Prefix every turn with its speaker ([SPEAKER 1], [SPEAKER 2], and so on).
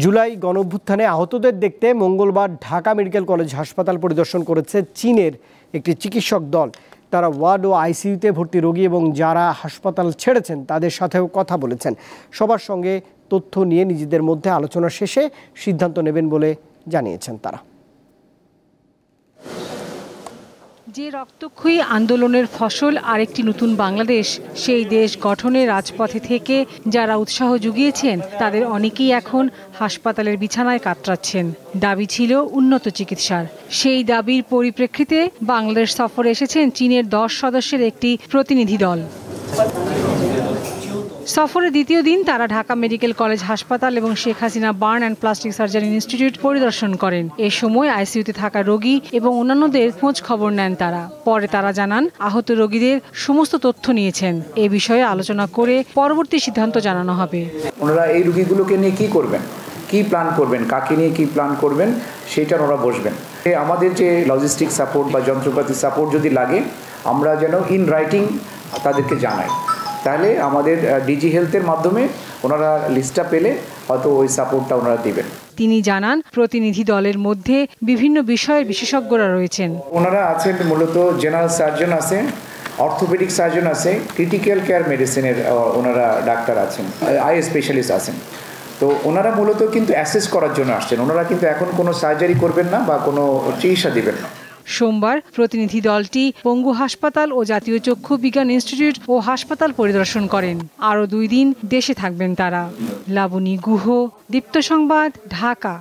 [SPEAKER 1] জুলাই গণঅভ্যুত্থানে আহতদের দেখতে মঙ্গলবার ঢাকা মেডিকেল কলেজ হাসপাতাল পরিদর্শন করেছে চীনের একটি চিকিৎসক দল। তারা ওয়ার্ড ও আইসিইউতে ভর্তি রোগী এবং যারা হাসপাতাল ছেড়েছেন তাদের সাথেও কথা বলেছেন। সবার সঙ্গে তথ্য নিয়ে নিজেদের মধ্যে আলোচনা শেষে সিদ্ধান্ত নেবেন বলে জানিয়েছেন তারা।
[SPEAKER 2] যে রক্তক্ষয়ী আন্দোলনের ফসল আরেকটি নতুন বাংলাদেশ, সেই দেশ গঠনে রাজপথে থেকে যারা উৎসাহ জুগিয়েছেন তাদের অনেকেই এখন হাসপাতালের বিছানায় কাতরাচ্ছেন। দাবি ছিল উন্নত চিকিৎসার। সেই দাবির পরিপ্রেক্ষিতে বাংলাদেশ সফরে এসেছেন চীনের 10 সদস্যের একটি প্রতিনিধি দল। সফরের দ্বিতীয় দিন তারা ঢাকা মেডিকেল কলেজ হাসপাতাল এবং Sheikh Hasina burn and plastic surgery institute পরিদর্শন করেন। এ সময় আইসিইউতে থাকা রোগী এবং অন্যান্যদের খোঁজ খবর নেন তারা। পরে তারা জানান আহত রোগীদের সমস্ত তথ্য নিয়েছেন। এ বিষয়ে আলোচনা করে পরবর্তী সিদ্ধান্ত জানানো হবে।
[SPEAKER 3] ওনারা এই রোগীগুলোকে নিয়ে কি করবেন, কি প্ল্যান করবেন, কাকে নিয়ে কি প্ল্যান করবেন, সেটা ওরা বসবেন। আমাদের যে লজিস্টিক সাপোর্ট বা যন্ত্রপাতি সাপোর্ট যদি লাগে আমরা যেন ইন রাইটিং তাদেরকে জানাই, তাহলে আমাদের ডিজি হেলথের মাধ্যমে ওনারা লিস্টটা পেলে হয়তো ওই সাপোর্টটা ওনারা দিবেন।
[SPEAKER 2] তিনি জানান প্রতিনিধি দলের মধ্যে বিভিন্ন বিষয়ের বিশেষজ্ঞরা রয়েছেন।
[SPEAKER 3] ওনারা আছেন মূলত জেনারেল সার্জন আছেন, অর্থোপেডিক সার্জন আছে, ক্রিটিক্যাল কেয়ার মেডিসিনের ওনারা ডাক্তার আছেন, আই স্পেশালিস্ট আছেন। তো ওনারা মূলত কিন্তু অ্যাসেস করার জন্য আসছেন। ওনারা কিন্তু এখন কোনো সার্জারি করবেন না বা কোনো চিকিৎসা দিবেন না।
[SPEAKER 2] সোমবার প্রতিনিধি দলটি পঙ্গু হাসপাতাল ও জাতীয় চক্ষু বিজ্ঞান ইনস্টিটিউট ও হাসপাতাল পরিদর্শন করেন। আরও 2 দিন দেশে থাকবেন তারা। লাবণী গুহ, দীপ্ত সংবাদ, ঢাকা।